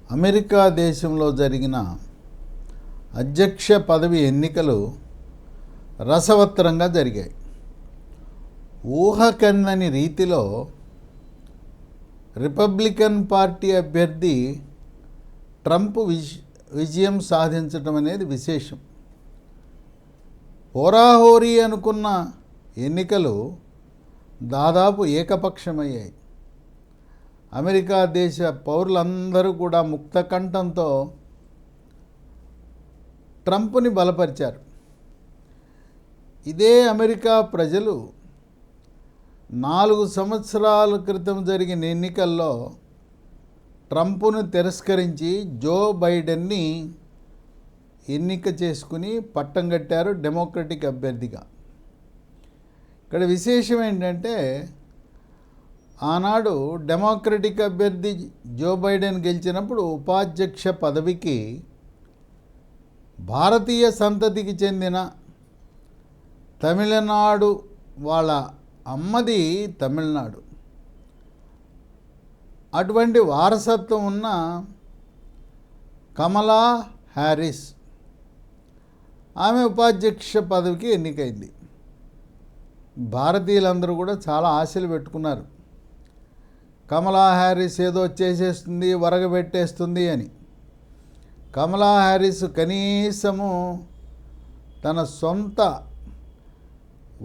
America దేశంలో జరిగిన అధ్యక్ష పదవి ఎన్నికలు రసవత్తరంగా జరిగాయి. ఊహకందని రీతిలో రిపబ్లికన్ పార్టీ అభ్యర్థి ట్రంప్ విజయం సాధించడం అనేది విశేషం. హోరాహోరీ అనుకున్న ఎన్నికలు దాదాపు ఏకపక్షమయ్యాయి. అమెరికా దేశ పౌరులందరూ కూడా ముక్తకంఠంతో ట్రంప్ని బలపరిచారు. ఇదే అమెరికా ప్రజలు 4 సంవత్సరాల క్రితం జరిగిన ఎన్నికల్లో ట్రంప్ను తిరస్కరించి జో బైడెన్ని ఎన్నిక చేసుకుని పట్టం కట్టారు డెమోక్రటిక్ అభ్యర్థిగా. ఇక్కడ విశేషం ఏంటంటే, ఆనాడు డెమోక్రటిక్ అభ్యర్థి జో బైడెన్ గెలిచినప్పుడు ఉపాధ్యక్ష పదవికి భారతీయ సంతతికి చెందిన తమిళనాడు వాళ్ళ అమ్మది తమిళనాడు, అటువంటి వారసత్వం ఉన్న కమలా హ్యారిస్ ఆమె ఉపాధ్యక్ష పదవికి ఎన్నికైంది. భారతీయులందరూ కూడా చాలా ఆశలు పెట్టుకున్నారు. కమలా హ్యారిస్ ఏదో చేసేస్తుంది, వరగబెట్టేస్తుంది అని. కమలా హ్యారిస్ కనీసము తన సొంత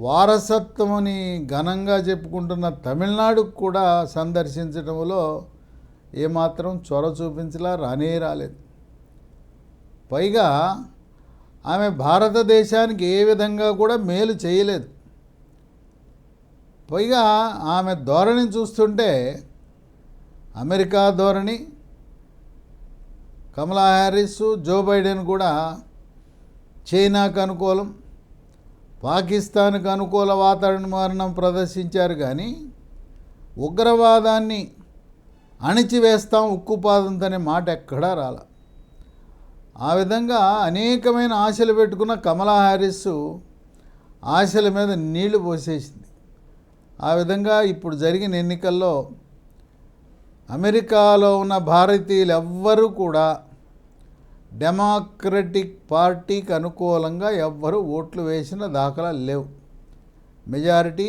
వారసత్వముని ఘనంగా చెప్పుకుంటున్న తమిళనాడుకు కూడా సందర్శించడంలో ఏమాత్రం చొర చూపించలా, రాలేదు. పైగా ఆమె భారతదేశానికి ఏ విధంగా కూడా మేలు చేయలేదు. పైగా ఆమె ధోరణి చూస్తుంటే అమెరికా ధోరణి, కమలా హ్యారిస్, జో బైడెన్ కూడా చైనాకు అనుకూలం, పాకిస్తాన్కు అనుకూల వాతావరణం ప్రదర్శించారు. కానీ ఉగ్రవాదాన్ని అణిచివేస్తాం ఉక్కుపాదంతో అనే మాట ఎక్కడా రాల. ఆ విధంగా అనేకమైన ఆశలు పెట్టుకున్న కమలా హ్యారిస్ ఆశల మీద నీళ్లు పోసేసింది. ఆ విధంగా ఇప్పుడు జరిగిన ఎన్నికల్లో అమెరికాలో ఉన్న భారతీయులు ఎవ్వరూ కూడా డెమోక్రటిక్ పార్టీకి అనుకూలంగా ఎవ్వరూ ఓట్లు వేసిన దాఖలా లేవు. మెజారిటీ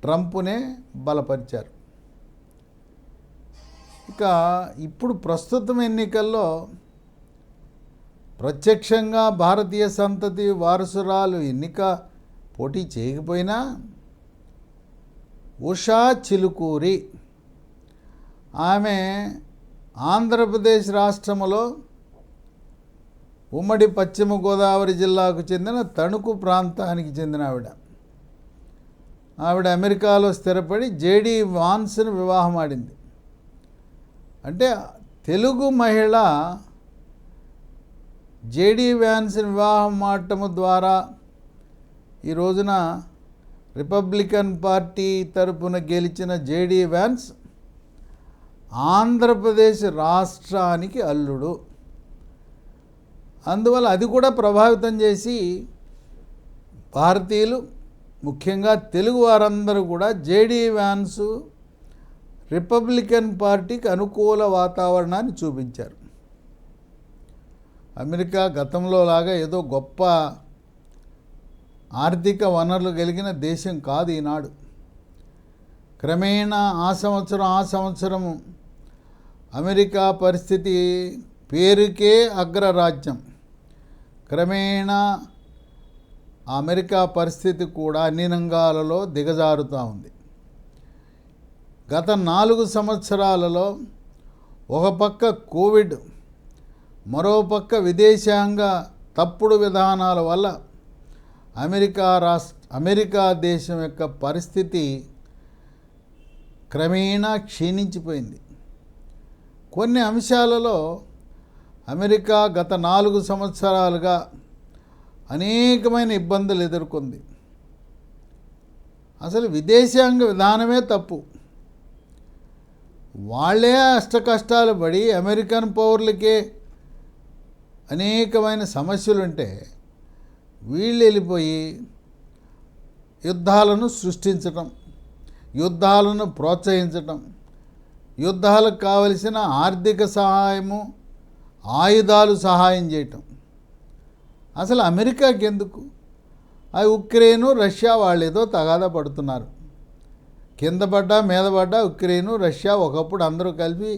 ట్రంప్నే బలపరిచారు. ఇక ఇప్పుడు ప్రస్తుతం ఎన్నికల్లో ప్రత్యక్షంగా భారతీయ సంతతి వారసురాలు ఎన్నిక పోటీ చేయకపోయినా ఉషా చిలుకూరి ఆమె ఆంధ్రప్రదేశ్ రాష్ట్రంలో ఉమ్మడి పశ్చిమ గోదావరి జిల్లాకు చెందిన తణుకు ప్రాంతానికి చెందిన ఆవిడ అమెరికాలో స్థిరపడి జేడీ వాన్స్ను వివాహం ఆడింది. అంటే తెలుగు మహిళ జేడీ వాన్స్ని వివాహం ఆడటము ద్వారా ఈ రోజున రిపబ్లికన్ పార్టీ తరపున గెలిచిన జేడీ వాన్స్ ఆంధ్రప్రదేశ్ రాష్ట్రానికి అల్లుడు. అందువల్ల అది కూడా ప్రభావితం చేసి భారతీయులు, ముఖ్యంగా తెలుగు వారందరూ కూడా జేడీ వాన్స్ రిపబ్లికన్ పార్టీకి అనుకూల వాతావరణాన్ని చూపించారు. అమెరికా గతంలో లాగా ఏదో గొప్ప ఆర్థిక వనరులు కలిగిన దేశం కాదు ఈనాడు. క్రమేణా ఆ సంవత్సరము అమెరికా పరిస్థితి పేరుకే అగ్రరాజ్యం. క్రమేణా అమెరికా పరిస్థితి కూడా అన్ని రంగాలలో దిగజారుతూ ఉంది. గత 4 సంవత్సరాలలో ఒక పక్క కోవిడ్, మరోపక్క విదేశాంగ తప్పుడు విధానాల వల్ల అమెరికా దేశం యొక్క పరిస్థితి క్రమేణా క్షీణించిపోయింది. కొన్ని అంశాలలో అమెరికా గత 4 సంవత్సరాలుగా అనేకమైన ఇబ్బందులు ఎదుర్కొంది. అసలు విదేశాంగ విధానమే తప్పు. వాళ్ళే అష్టకష్టాలు పడి అమెరికన్ పౌరులకే అనేకమైన సమస్యలుంటే వీళ్ళు వెళ్ళిపోయి యుద్ధాలను సృష్టించటం, యుద్ధాలను ప్రోత్సహించటం, యుద్ధాలకు కావలసిన ఆర్థిక సహాయము, ఆయుధాలు సహాయం చేయటం. అసలు అమెరికాకి ఎందుకు? ఆ ఉక్రెయిను, రష్యా వాళ్ళు ఏదో తగాదా పడుతున్నారు. కింద పడ్డా మీద పడ్డా ఉక్రెయిను, రష్యా ఒకప్పుడు అందరూ కలిపి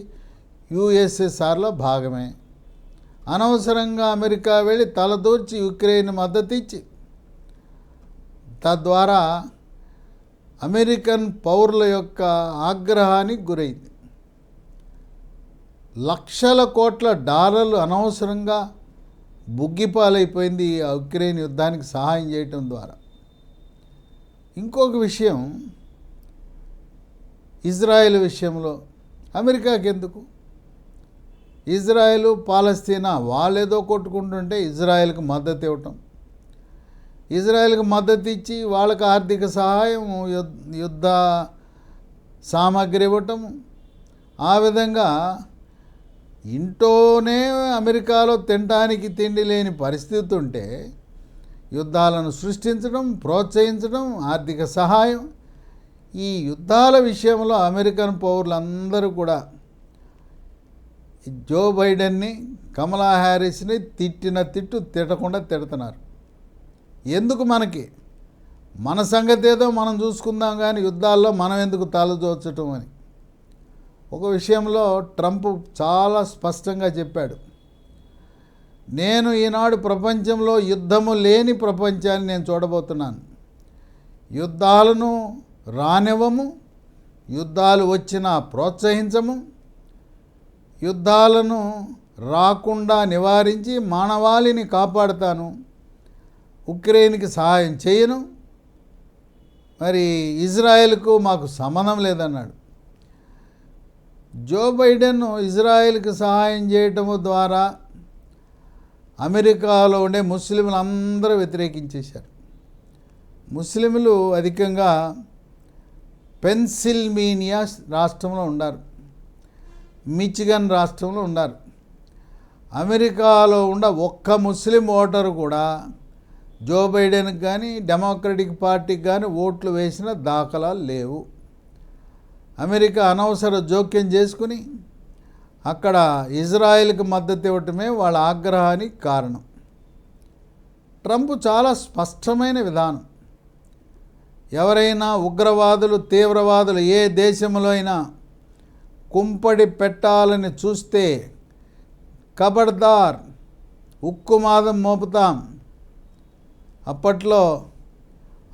యుఎస్ఎస్ఆర్లో భాగమే. అనవసరంగా అమెరికా వెళ్ళి తలదూర్చి యుక్రెయిన్ మద్దతు ఇచ్చి తద్వారా అమెరికన్ పౌరుల యొక్క ఆగ్రహానికి గురైంది. లక్షల కోట్ల డాలర్లు అనవసరంగా బుగ్గిపాలైపోయింది ఆ ఉక్రెయిన్ యుద్ధానికి సహాయం చేయటం ద్వారా. ఇంకొక విషయం, ఇజ్రాయెల్ విషయంలో అమెరికాకి ఎందుకు? ఇజ్రాయెల్, పాలస్తీనా వాళ్ళేదో కొట్టుకుంటుంటే ఇజ్రాయెల్కి మద్దతు ఇవ్వటం, ఇజ్రాయెల్కి మద్దతు ఇచ్చి వాళ్ళకి ఆర్థిక సహాయం, యుద్ధ సామాగ్రి ఇవ్వటం. ఆ విధంగా ఇంట్లోనే అమెరికాలో తినడానికి తిండి లేని పరిస్థితి ఉంటే యుద్ధాలను సృష్టించడం, ప్రోత్సహించడం, ఆర్థిక సహాయం. ఈ యుద్ధాల విషయంలో అమెరికన్ పౌరులందరూ కూడా జో బైడెన్ని, కమలా హ్యారిస్ని తిట్టిన తిట్టకుండా తిడుతున్నారు. ఎందుకు? మన సంగతి ఏదో మనం చూసుకుందాం కానీ యుద్ధాల్లో మనం ఎందుకు తలదోచటం అని. ఒక విషయంలో ట్రంప్ చాలా స్పష్టంగా చెప్పాడు, నేను ఈనాడు ప్రపంచంలో యుద్ధము లేని ప్రపంచాన్ని నేను చూడబోతున్నాను. యుద్ధాలను రానివ్వము, యుద్ధాలు వచ్చినా ప్రోత్సహించము, యుద్ధాలను రాకుండా నివారించి మానవాళిని కాపాడుతాను, ఉక్రెయిన్కి సహాయం చేయను, మరి ఇజ్రాయెల్కు మాకు సంబంధం లేదన్నాడు. జో బైడెన్ ఇజ్రాయెల్కి సహాయం చేయటము ద్వారా అమెరికాలో ఉండే ముస్లింలు అందరూ వ్యతిరేకించేశారు. ముస్లింలు అధికంగా పెన్సిల్వేనియా రాష్ట్రంలో ఉన్నారు, మిచిగన్ రాష్ట్రంలో ఉన్నారు. అమెరికాలో ఉన్న ఒక్క ముస్లిం ఓటరు కూడా జో బైడెన్కి కానీ డెమోక్రటిక్ పార్టీకి కానీ ఓట్లు వేసిన దాఖలాలు లేవు. అమెరికా అనవసర జోక్యం చేసుకుని అక్కడ ఇజ్రాయెల్కి మద్దతు ఇవ్వటమే వాళ్ళ ఆగ్రహానికి కారణం. ట్రంప్ చాలా స్పష్టమైన విధానం, ఎవరైనా ఉగ్రవాదులు, తీవ్రవాదులు ఏ దేశంలో అయినా కుంపడి పెట్టాలని చూస్తే ఖబర్దార్, ఉక్కుమాదం మోపుతాం. అప్పట్లో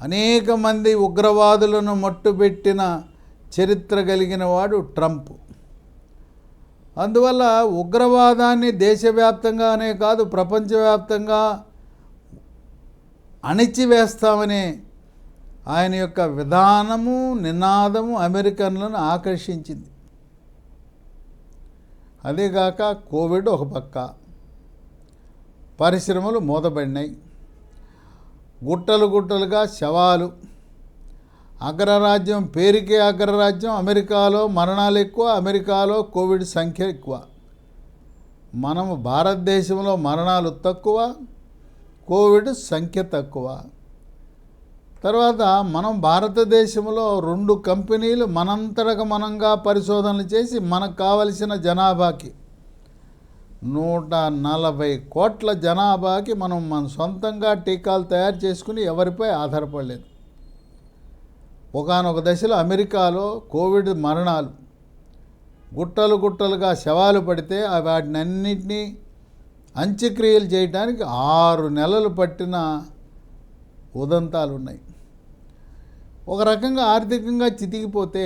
అనేక మంది ఉగ్రవాదులను మట్టుబెట్టిన చరిత్ర కలిగిన వాడు ట్రంప్. అందువల్ల ఉగ్రవాదాన్ని దేశవ్యాప్తంగానే కాదు ప్రపంచవ్యాప్తంగా అణిచివేస్తామనే ఆయన యొక్క విధానము, నినాదము అమెరికన్లను ఆకర్షించింది. అదేగాక కోవిడ్ ఒక పక్క, పరిశ్రమలు మూతపడినాయి, గుట్టలుగా శవాలు. అగ్రరాజ్యం, పేరుకే అగ్రరాజ్యం. అమెరికాలో మరణాలు ఎక్కువ, అమెరికాలో కోవిడ్ సంఖ్య ఎక్కువ. మనము భారతదేశంలో మరణాలు తక్కువ, కోవిడ్ సంఖ్య తక్కువ. తర్వాత మనం భారతదేశంలో 2 కంపెనీలు మనంతటకు మనంగా పరిశోధనలు చేసి మనకు కావలసిన జనాభాకి 140 కోట్ల జనాభాకి మన సొంతంగా టీకాలు తయారు చేసుకుని ఎవరిపై ఆధారపడలేదు. ఒకానొక దశలో అమెరికాలో కోవిడ్ మరణాలు గుట్టలుగా శవాలు పడితే వాటినన్నింటినీ అంత్యక్రియలు చేయడానికి 6 నెలలు పట్టిన ఉదంతాలు ఉన్నాయి. ఒక రకంగా ఆర్థికంగా చితికిపోతే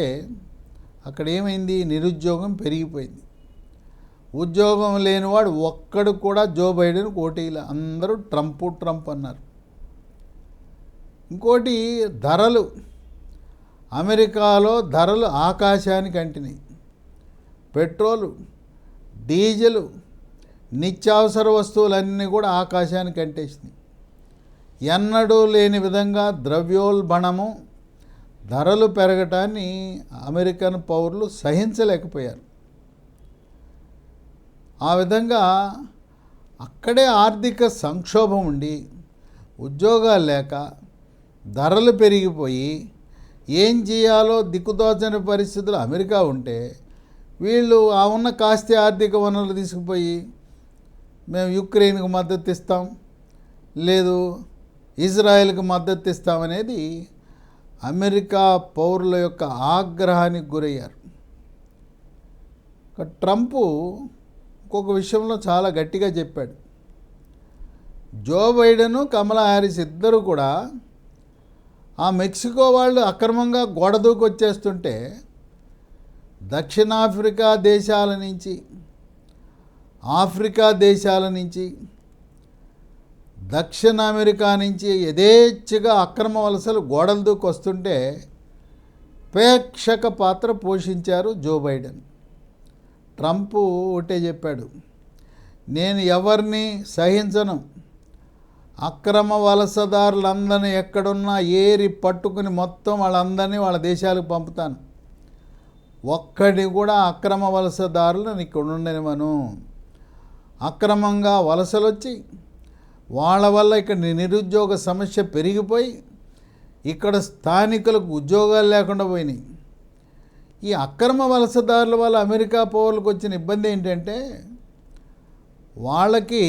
అక్కడ ఏమైంది? నిరుద్యోగం పెరిగిపోయింది. ఉద్యోగం లేనివాడు ఒక్కడు కూడా జో బైడెన్ ఓటీల, అందరూ ట్రంప్ అన్నారు. ఇంకోటి ధరలు, అమెరికాలో ధరలు ఆకాశానికి అంటినాయి. పెట్రోలు, డీజిలు, నిత్యావసర వస్తువులన్నీ కూడా ఆకాశానికి అంటేసినాయి. ఎన్నడూ లేని విధంగా ద్రవ్యోల్బణము, ధరలు పెరగటాన్ని అమెరికన్ పౌరులు సహించలేకపోయారు. ఆ విధంగా అక్కడే ఆర్థిక సంక్షోభం ఉండి ఉద్యోగాలు లేక ధరలు పెరిగిపోయి ఏం చేయాలో దిక్కుదోచని పరిస్థితులు అమెరికా ఉంటే వీళ్ళు ఆ ఉన్న కాస్త ఆర్థిక వనరులు తీసుకుపోయి మేము యుక్రెయిన్కి మద్దతు ఇస్తాం, లేదు ఇజ్రాయెల్కి మద్దతు ఇస్తామనేది అమెరికా పౌరుల యొక్క ఆగ్రహానికి గురయ్యారు. ట్రంప్ ఇంకొక విషయంలో చాలా గట్టిగా చెప్పాడు. జో బైడెను, కమలా హ్యారిస్ ఇద్దరు కూడా ఆ మెక్సికో వాళ్ళు అక్రమంగా గోడ దూకి వచ్చేస్తుంటే దక్షిణాఫ్రికా దేశాల నుంచి, ఆఫ్రికా దేశాల నుంచి, దక్షిణ అమెరికా నుంచి యథేచ్ఛగా అక్రమ వలసలు గోడలు దూకి వస్తుంటే ప్రేక్షక పాత్ర పోషించారు జో బైడెన్. ట్రంప్ ఒకటే చెప్పాడు, నేను ఎవరిని సహించను, అక్రమ వలసదారులందరినీ ఎక్కడున్నా ఏరి పట్టుకుని మొత్తం వాళ్ళందరినీ వాళ్ళ దేశాలకు పంపుతాను, ఒక్కడిని కూడా అక్రమ వలసదారులను ఇక్కడ ఉండనివ్వను. అక్రమంగా వలసలు వచ్చి వాళ్ళ వల్ల ఇక్కడ నిరుద్యోగ సమస్య పెరిగిపోయి ఇక్కడ స్థానికులకు ఉద్యోగాలు లేకుండా పోయినాయి. ఈ అక్రమ వలసదారుల వల్ల అమెరికా పౌరులకు వచ్చిన ఇబ్బంది ఏంటంటే వాళ్ళకి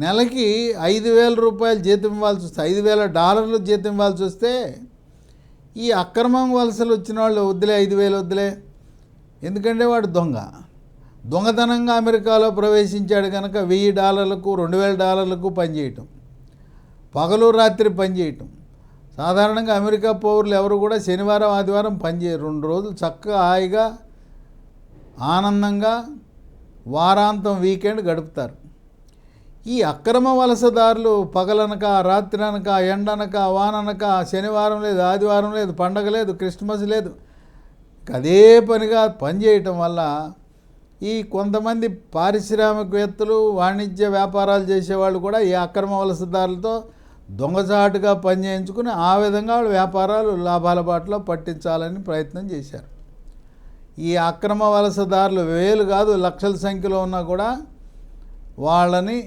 నెలకి $5,000 జీతం ఇవ్వాల్సి వస్తే, $5,000 జీతం ఇవ్వాల్సి వస్తే ఈ అక్రమం వలసలు వచ్చిన వాళ్ళు వద్దులే, 5,000 వద్దులే, ఎందుకంటే వాడు దొంగతనంగా అమెరికాలో ప్రవేశించాడు కనుక $1,000, $2,000 పనిచేయటం, పగలు రాత్రి పనిచేయటం. సాధారణంగా అమెరికా పౌరులు ఎవరు కూడా శనివారం ఆదివారం పనిచేయరు. 2 రోజులు చక్కగా హాయిగా ఆనందంగా వారాంతం వీకెండ్ గడుపుతారు. ఈ అక్రమ వలసదారులు పగలనక, రాత్రి అనక, ఎండనక, వాననక, శనివారం లేదు, ఆదివారం లేదు, పండగ లేదు, క్రిస్మస్ లేదు, అదే పనిగా పనిచేయటం వల్ల ఈ కొంతమంది పారిశ్రామికవేత్తలు, వాణిజ్య వ్యాపారాలు చేసేవాళ్ళు కూడా ఈ అక్రమ వలసదారులతో దొంగచాటుగా పనిచేయించుకుని ఆ విధంగా వాళ్ళు వ్యాపారాలు లాభాల బాటలో పట్టించాలని ప్రయత్నం చేశారు. ఈ అక్రమ వలసదారులు వేలు కాదు లక్షల సంఖ్యలో ఉన్నా కూడా వాళ్ళని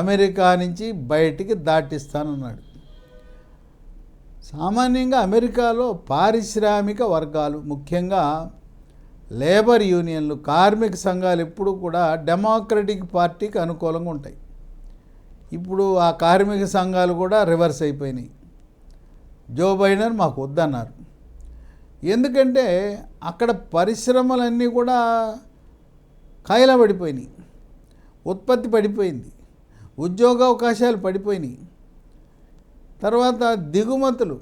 అమెరికా నుంచి బయటికి దాటిస్తానన్నాడు. సామాన్యంగా అమెరికాలో పారిశ్రామిక వర్గాలు, ముఖ్యంగా లేబర్ యూనియన్లు, కార్మిక సంఘాలు ఎప్పుడు కూడా డెమోక్రటిక్ పార్టీకి అనుకూలంగా ఉంటాయి. ఇప్పుడు ఆ కార్మిక సంఘాలు కూడా రివర్స్ అయిపోయినాయి. జో బైడెన్ మాకు వద్దన్నారు. ఎందుకంటే అక్కడ పరిశ్రమలన్నీ కూడా కాయలా పడిపోయినాయి, ఉత్పత్తి పడిపోయింది, ఉద్యోగావకాశాలు పడిపోయినాయి. తర్వాత దిగుమతులు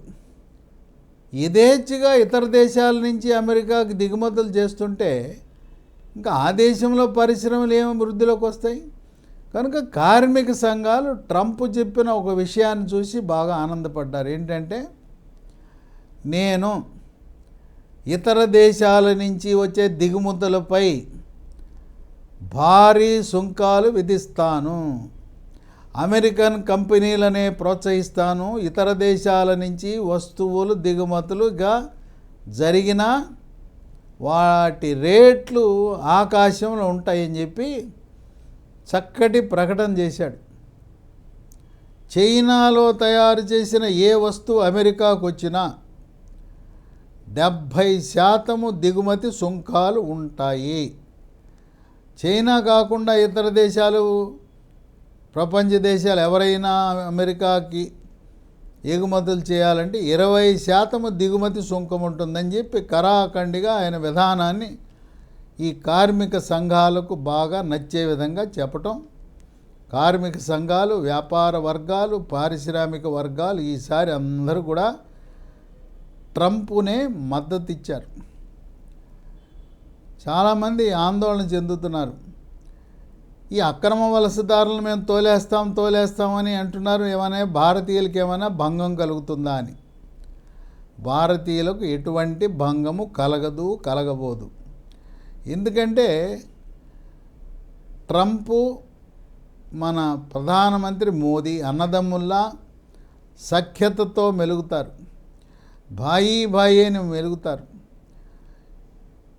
యథేచ్ఛగా ఇతర దేశాల నుంచి అమెరికాకి దిగుమతులు చేస్తుంటే ఇంకా ఆ దేశంలో పరిశ్రమలు ఏమి వృద్ధిలోకి వస్తాయి. కనుక కార్మిక సంఘాలు ట్రంప్ చెప్పిన ఒక విషయాన్ని చూసి బాగా ఆనందపడ్డారు. ఏంటంటే, నేను ఇతర దేశాల నుంచి వచ్చే దిగుమతులపై భారీ సుంకాలు విధిస్తాను, అమెరికన్ కంపెనీలనే ప్రోత్సహిస్తాను, ఇతర దేశాల నుంచి వస్తువులు దిగుమతులుగా జరిగిన వాటి రేట్లు ఆకాశంలో ఉంటాయని చెప్పి చక్కటి ప్రకటన చేశాడు. చైనాలో తయారు చేసిన ఏ వస్తువు అమెరికాకు వచ్చినా 70% దిగుమతి సుంకాలు ఉంటాయి. చైనా కాకుండా ఇతర దేశాలు, ప్రపంచ దేశాలు ఎవరైనా అమెరికాకి ఎగుమతులు చేయాలంటే 20% దిగుమతి సుంకం ఉంటుందని చెప్పి కరాఖండిగా ఆయన విధానాన్ని ఈ కార్మిక సంఘాలకు బాగా నచ్చే విధంగా చెప్పటం. కార్మిక సంఘాలు, వ్యాపార వర్గాలు, పారిశ్రామిక వర్గాలు ఈసారి అందరూ కూడా ట్రంప్నే మద్దతు ఇచ్చారు. చాలామంది ఆందోళన చెందుతున్నారు. ఈ అక్రమ వలసదారులను మేము తోలేస్తామని అంటున్నారు. ఏమైనా భారతీయులకి ఏమైనా భంగం కలుగుతుందా అని. భారతీయులకు ఎటువంటి భంగము కలగబోదు. ఎందుకంటే ట్రంపు, మన ప్రధానమంత్రి మోదీ అన్నదమ్ముల్లా సఖ్యతతో మెలుగుతారు, భాయి అని మెలుగుతారు.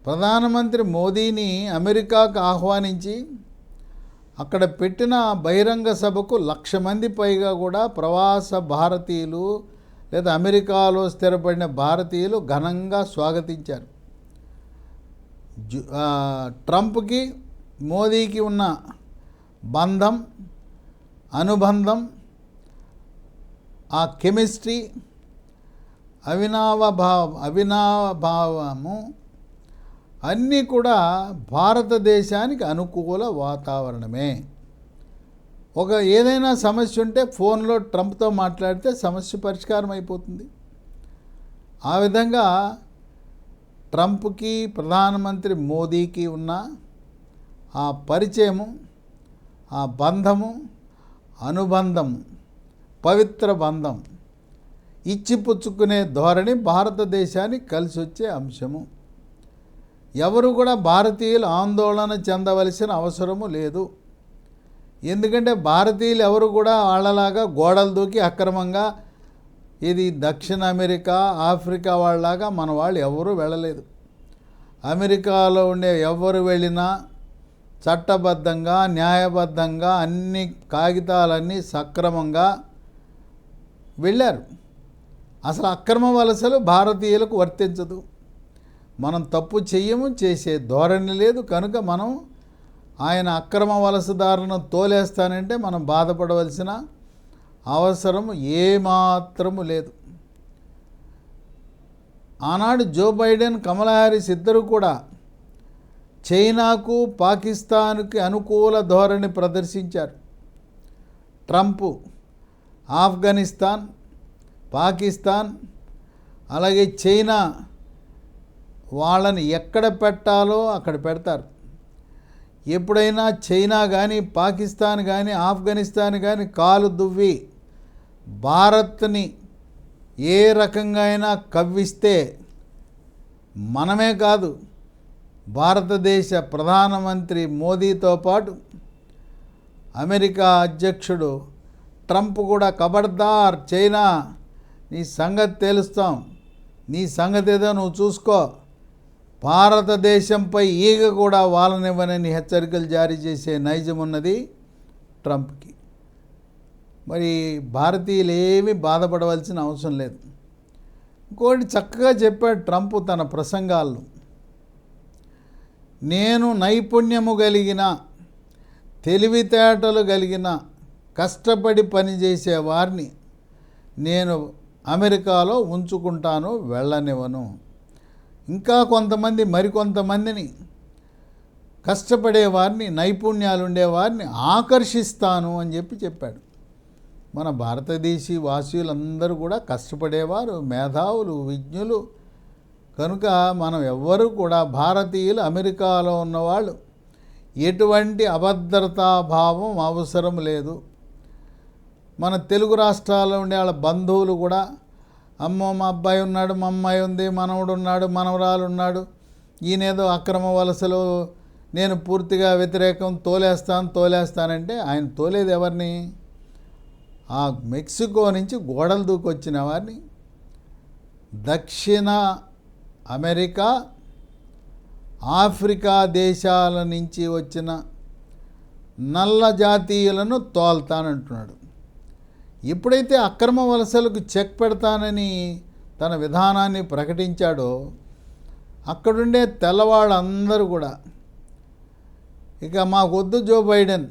ప్రధానమంత్రి మోదీని అమెరికాకు ఆహ్వానించి అక్కడ పెట్టిన బహిరంగ సభకు 1,00,000 మంది పైగా కూడా ప్రవాస భారతీయులు లేదా అమెరికాలో స్థిరపడిన భారతీయులు ఘనంగా స్వాగతించారు. ట్రంప్కి మోదీకి ఉన్న బంధం, అనుబంధం, ఆ కెమిస్ట్రీ, అవినాభావము అన్నీ కూడా భారతదేశానికి అనుకూల వాతావరణమే. ఏదైనా సమస్య ఉంటే ఫోన్లో ట్రంప్తో మాట్లాడితే సమస్య పరిష్కారం అయిపోతుంది. ఆ విధంగా ట్రంప్కి ప్రధానమంత్రి మోదీకి ఉన్న ఆ పరిచయము, ఆ బంధము, అనుబంధము, పవిత్ర బంధం, ఇచ్చిపుచ్చుకునే ధోరణి భారతదేశానికి కలిసి వచ్చే అంశము. ఎవరు కూడా భారతీయులు ఆందోళన చెందవలసిన అవసరము లేదు. ఎందుకంటే భారతీయులు ఎవరు కూడా వాళ్ళలాగా గోడలు దూకి అక్రమంగా ఇది దక్షిణ అమెరికా, ఆఫ్రికా వాళ్ళలాగా మన వాళ్ళు ఎవరూ వెళ్ళలేదు. అమెరికాలో ఉండే ఎవరు వెళ్ళినా చట్టబద్ధంగా, న్యాయబద్ధంగా అన్ని కాగితాలన్నీ సక్రమంగా వెళ్ళారు. అసలు అక్రమ వలసలు భారతీయులకు వర్తించదు. మనం తప్పు చెయ్యము, చేసే ధోరణి లేదు. కనుక మనం ఆయన అక్రమ వలసదారులను తోలేస్తానంటే మనం బాధపడవలసిన అవసరం ఏమాత్రము లేదు. ఆనాడు జో బైడెన్, కమలా హ్యారిస్ ఇద్దరు కూడా చైనాకు, పాకిస్తాన్కి అనుకూల ధోరణి ప్రదర్శించారు. ట్రంప్ ఆఫ్ఘనిస్తాన్, పాకిస్తాన్, అలాగే చైనా వాళ్ళని ఎక్కడ పెట్టాలో అక్కడ పెడతారు. ఎప్పుడైనా చైనా కానీ, పాకిస్తాన్ కానీ, ఆఫ్ఘనిస్తాన్ కానీ కాలు దువ్వి భారత్ని ఏ రకంగా అయినా కవ్విస్తే మనమే కాదు, భారతదేశ ప్రధానమంత్రి మోదీతో పాటు అమెరికా అధ్యక్షుడు ట్రంప్ కూడా ఖబర్దార్ చైనా, నీ సంగతి తేలుస్తాం, నీ సంగతి ఏదో నువ్వు చూసుకో, భారతదేశంపై ఈగ కూడా వాలనివ్వనని హెచ్చరికలు జారీ చేసే నైజం ఉన్నది ట్రంప్కి. మరి భారతీయులు ఏమీ బాధపడవలసిన అవసరం లేదు. ఇంకోటి చక్కగా చెప్పాడు ట్రంప్ తన ప్రసంగాల్లో, నేను నైపుణ్యము కలిగిన, తెలివితేటలు కలిగిన, కష్టపడి పనిచేసే వారిని నేను అమెరికాలో ఉంచుకుంటాను, వెళ్ళనివ్వను. ఇంకా మరికొంతమందిని కష్టపడేవారిని, నైపుణ్యాలు ఉండేవారిని ఆకర్షిస్తాను అని చెప్పాడు. మన భారతదేశీ వాసీయులందరూ కూడా కష్టపడేవారు, మేధావులు, విజ్ఞులు. కనుక మనం ఎవ్వరూ కూడా భారతీయులు అమెరికాలో ఉన్నవాళ్ళు ఎటువంటి అభద్రతాభావం అవసరం లేదు. మన తెలుగు రాష్ట్రాల్లో ఉండే వాళ్ళ బంధువులు కూడా, అమ్మో మా అబ్బాయి ఉన్నాడు, మా అమ్మాయి ఉంది, మనవడు ఉన్నాడు, మనవరాలు ఉన్నాడు, ఈయనేదో అక్రమ వలసలు, నేను పూర్తిగా వ్యతిరేకం, తోలేస్తానంటే ఆయన తోలేది ఎవరిని? ఆ మెక్సికో నుంచి గోడలు దూకొచ్చిన వారిని, దక్షిణ అమెరికా, ఆఫ్రికా దేశాల నుంచి వచ్చిన నల్ల జాతీయులను తోల్తానంటున్నాడు. ఎప్పుడైతే అక్రమ వలసలకు చెక్ పెడతానని తన విధానాన్ని ప్రకటించాడో అక్కడుండే తెల్లవాళ్ళందరూ కూడా ఇక మాకొద్దు జో బైడెన్,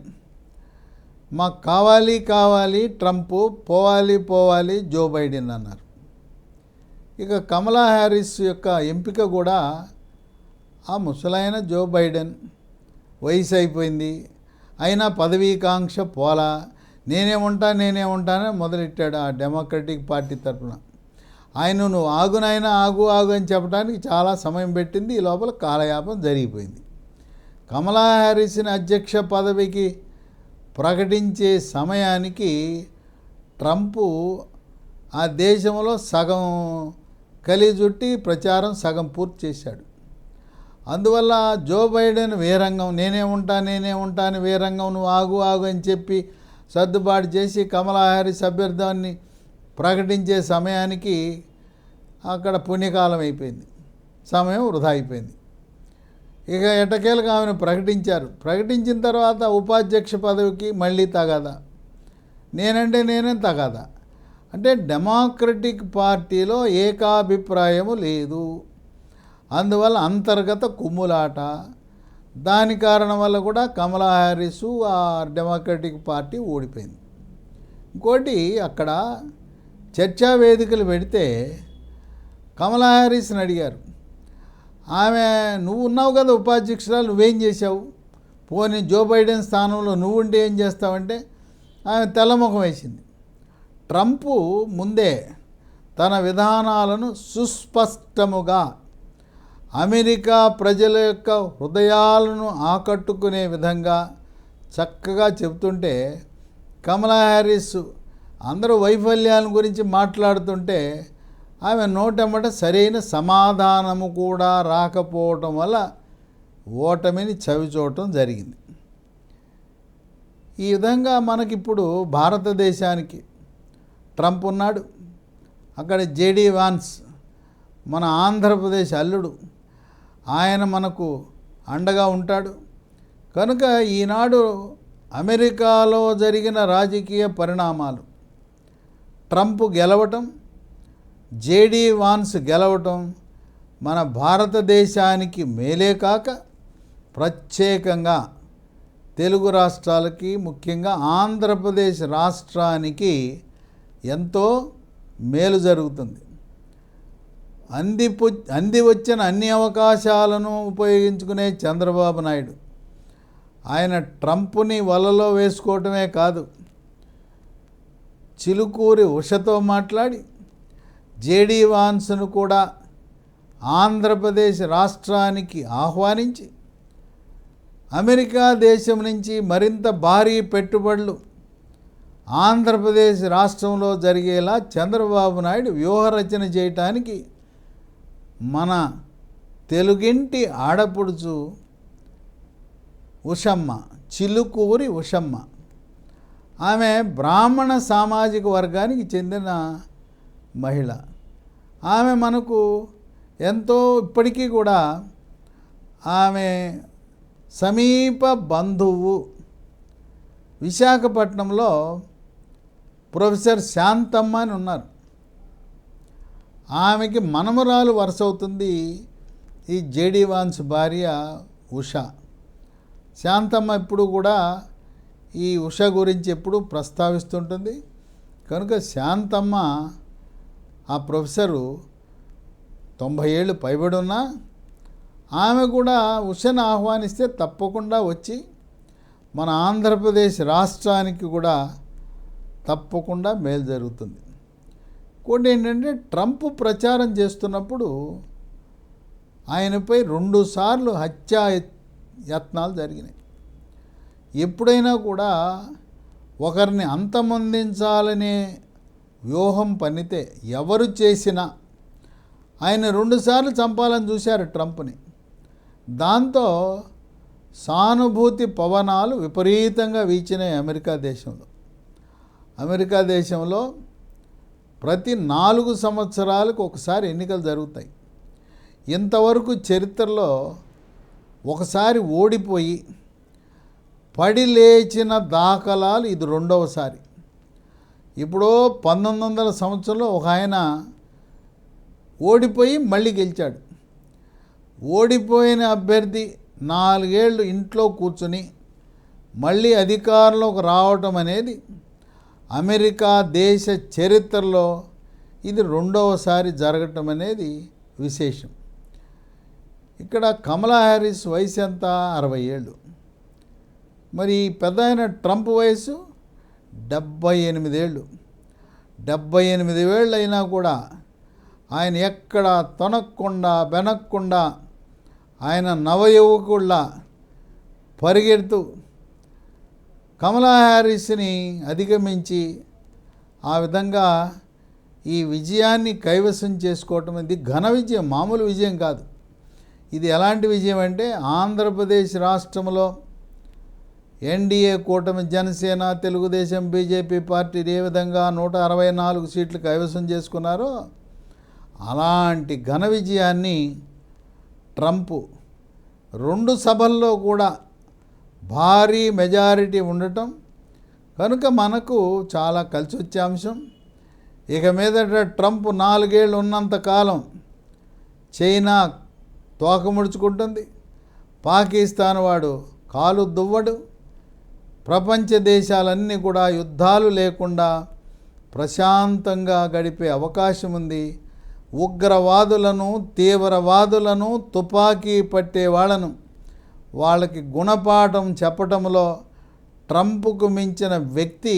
మాకు కావాలి ట్రంప్, పోవాలి జో బైడెన్ అన్నారు. ఇక కమలా హ్యారిస్ యొక్క ఎంపిక కూడా ఆ ముసలైన జో బైడెన్, వయసు అయిపోయింది, అయినా పదవీకాంక్ష పోలా, నేనే ఉంటానని మొదలెట్టాడు ఆ డెమోక్రటిక్ పార్టీ తరఫున. ఆయన నువ్వు ఆగు అని చెప్పడానికి చాలా సమయం పెట్టింది. ఈ లోపల కాలయాపన జరిగిపోయింది. కమలా హ్యారిస్ని అధ్యక్ష పదవికి ప్రకటించే సమయానికి ట్రంపు ఆ దేశంలో సగం కలిజుట్టి ప్రచారం సగం పూర్తి చేశాడు. అందువల్ల జో బైడెన్ వీరంగం, నేనే ఉంటాను వీరంగం, నువ్వు ఆగు అని చెప్పి సర్దుబాటు చేసి కమలా హ్యారిస్ అభ్యర్థాన్ని ప్రకటించే సమయానికి అక్కడ పుణ్యకాలం అయిపోయింది, సమయం వృధా అయిపోయింది. ఇక ఎట్టకేలకు ఆమెను ప్రకటించారు. ప్రకటించిన తర్వాత ఉపాధ్యక్ష పదవికి మళ్ళీ తగాదా, నేనేం తగాదా అంటే డెమోక్రటిక్ పార్టీలో ఏకాభిప్రాయము లేదు. అందువల్ల అంతర్గత కుమ్ములాట. దాని కారణం వల్ల కూడా కమలా హ్యారిస్ ఆ డెమోక్రటిక్ పార్టీ ఓడిపోయింది. ఇంకోటి అక్కడ చర్చా వేదికలు పెడితే కమలా హ్యారిస్ని అడిగారు, ఆమె నువ్వు ఉన్నావు కదా ఉపాధ్యక్షురాలు, నువ్వేం చేశావు, పోనీ జో బైడెన్ స్థానంలో నువ్వు ఉంటే ఏం చేస్తావంటే ఆమె తెల్లముఖం వేసింది. ట్రంపు ముందే తన విధానాలను సుస్పష్టముగా అమెరికా ప్రజల యొక్క హృదయాలను ఆకట్టుకునే విధంగా చక్కగా చెబుతుంటే, కమలా హ్యారిస్ అందరూ వైఫల్యాల గురించి మాట్లాడుతుంటే ఆమె నోటెమ్మట సరైన సమాధానము కూడా రాకపోవటం వల్ల ఓటమిని చవిచూడటం జరిగింది. ఈ విధంగా మనకిప్పుడు భారతదేశానికి ట్రంప్ ఉన్నాడు, అక్కడ జేడీ వాన్స్ మన ఆంధ్రప్రదేశ్ అల్లుడు, ఆయన మనకు అండగా ఉంటాడు. కనుక ఈనాడు అమెరికాలో జరిగిన రాజకీయ పరిణామాలు, ట్రంప్ గెలవటం, జేడీ వాన్స్ గెలవటం మన భారతదేశానికి మేలే కాక ప్రత్యేకంగా తెలుగు రాష్ట్రాలకి, ముఖ్యంగా ఆంధ్రప్రదేశ్ రాష్ట్రానికి ఎంతో మేలు జరుగుతుంది. అంది వచ్చిన అన్ని అవకాశాలను ఉపయోగించుకునే చంద్రబాబు నాయుడు ఆయన ట్రంప్ని వలలో వేసుకోవటమే కాదు, చిలుకూరి ఉషతో మాట్లాడి జేడీ వాన్స్ను కూడా ఆంధ్రప్రదేశ్ రాష్ట్రానికి ఆహ్వానించి అమెరికా దేశం నుంచి మరింత భారీ పెట్టుబడులు ఆంధ్రప్రదేశ్ రాష్ట్రంలో జరిగేలా చంద్రబాబు నాయుడు వ్యూహరచన చేయటానికి మన తెలుగింటి ఆడపడుచు ఉషమ్మ, చిలుకూరి ఉషమ్మ, ఆమె బ్రాహ్మణ సామాజిక వర్గానికి చెందిన మహిళ. ఆమె మనకు ఎంతో ఇప్పటికీ కూడా ఆమె సమీప బంధువు. విశాఖపట్నంలో ప్రొఫెసర్ శాంతమ్మ అని ఉన్నారు, ఆమెకి మనమరాలు వరుస అవుతుంది ఈ జేడీ వాన్స్ భార్య ఉష. శాంతమ్మ ఇప్పుడు కూడా ఈ ఉష గురించి ఎప్పుడు ప్రస్తావిస్తుంటుంది. కనుక శాంతమ్మ ఆ ప్రొఫెసరు 90 ఏళ్ళు పైబడి ఉన్నా ఆమె కూడా ఉషను ఆహ్వానిస్తే తప్పకుండా వచ్చి మన ఆంధ్రప్రదేశ్ రాష్ట్రానికి కూడా తప్పకుండా మేలు జరుగుతుంది. కొన్ని ఏంటంటే ట్రంప్ ప్రచారం చేస్తున్నప్పుడు ఆయనపై 2 సార్లు హత్యా యత్నాలు జరిగినాయి. ఎప్పుడైనా కూడా ఒకరిని అంతమొందించాలనే వ్యూహం పన్నితే ఎవరు చేసినా ఆయన 2 సార్లు చంపాలని చూశారు ట్రంప్ని. దాంతో సానుభూతి పవనాలు విపరీతంగా వీచినాయి అమెరికా దేశంలో. అమెరికా దేశంలో ప్రతి 4 సంవత్సరాలకు ఒకసారి ఎన్నికలు జరుగుతాయి. ఇంతవరకు చరిత్రలో ఒకసారి ఓడిపోయి పడి లేచిన దాఖలాలు ఇది 2వసారి. ఇప్పుడు 1900 సంవత్సరంలో ఒక ఆయన ఓడిపోయి మళ్ళీ గెలిచాడు. ఓడిపోయిన అభ్యర్థి 4 ఏళ్ళు ఇంట్లో కూర్చుని మళ్ళీ అధికారంలోకి రావటం అనేది అమెరికా దేశ చరిత్రలో ఇది 2వసారి జరగటం అనేది విశేషం. ఇక్కడ కమలా హ్యారిస్ వయసు ఎంత? 60 ఏళ్ళు. మరి పెద్ద ఆయన ట్రంప్ వయసు 78 ఏళ్ళు. 78 ఏళ్ళు అయినా కూడా ఆయన ఎక్కడ తొనక్కుండా బెనక్కుండా ఆయన నవయువకుళ్ళ పరిగెడుతూ కమలా హ్యారిస్ని అధిగమించి ఆ విధంగా ఈ విజయాన్ని కైవసం చేసుకోవటం ఇది ఘన విజయం, మామూలు విజయం కాదు. ఇది ఎలాంటి విజయం అంటే ఆంధ్రప్రదేశ్ రాష్ట్రంలో ఎన్డీఏ కూటమి జనసేన, తెలుగుదేశం, బీజేపీ పార్టీలు ఏ విధంగా 164 సీట్లు కైవసం చేసుకున్నారో అలాంటి ఘన విజయాన్ని ట్రంప్ 2 సభల్లో కూడా భారీ మెజారిటీ ఉండటం కనుక మనకు చాలా కలిసి వచ్చే అంశం. ఇక మీదట ట్రంప్ 4 ఏళ్ళు ఉన్నంతకాలం చైనా తోక ముడుచుకుంటుంది, పాకిస్తాన్ వాడు కాలు దువ్వడు. ప్రపంచ దేశాలన్నీ కూడా యుద్ధాలు లేకుండా ప్రశాంతంగా గడిపే అవకాశం ఉంది. ఉగ్రవాదులను, తీవ్రవాదులను, తుపాకీ పట్టే వాళ్ళకి గుణపాఠం చెప్పటంలో ట్రంప్కు మించిన వ్యక్తి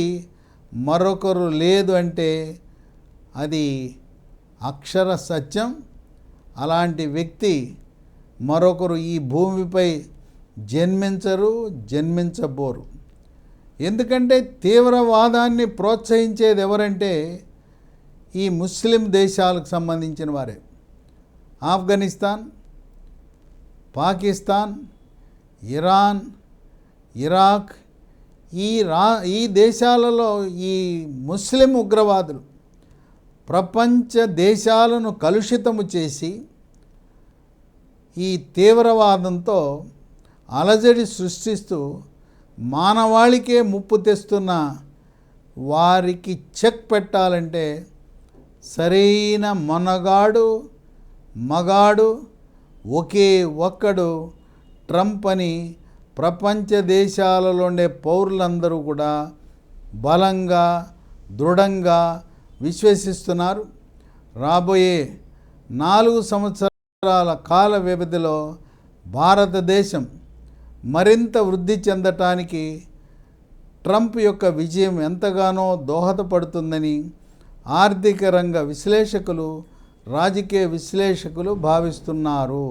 మరొకరు లేదు అంటే అది అక్షర సత్యం. అలాంటి వ్యక్తి మరొకరు ఈ భూమిపై జన్మించరు, జన్మించబోరు. ఎందుకంటే తీవ్రవాదాన్ని ప్రోత్సహించేది ఎవరంటే ఈ ముస్లిం దేశాలకు సంబంధించిన వారే. ఆఫ్ఘనిస్తాన్, పాకిస్తాన్, ఇరాన్, ఇరాక్, ఈ దేశాలలో ఈ ముస్లిం ఉగ్రవాదులు ప్రపంచ దేశాలను కలుషితము చేసి ఈ తీవ్రవాదంతో అలజడి సృష్టిస్తూ మానవాళికే ముప్పు తెస్తున్న వారికి చెక్ పెట్టాలంటే సరైన మగాడు ఒకే ఒక్కడు ట్రంప్ అని ప్రపంచ దేశాలలో ఉండే పౌరులందరూ కూడా బలంగా, దృఢంగా విశ్వసిస్తున్నారు. రాబోయే 4 సంవత్సరాల కాల వ్యవధిలో భారతదేశం మరింత వృద్ధి చెందటానికి ట్రంప్ యొక్క విజయం ఎంతగానో దోహదపడుతుందని ఆర్థిక రంగ విశ్లేషకులు, రాజకీయ విశ్లేషకులు భావిస్తున్నారు.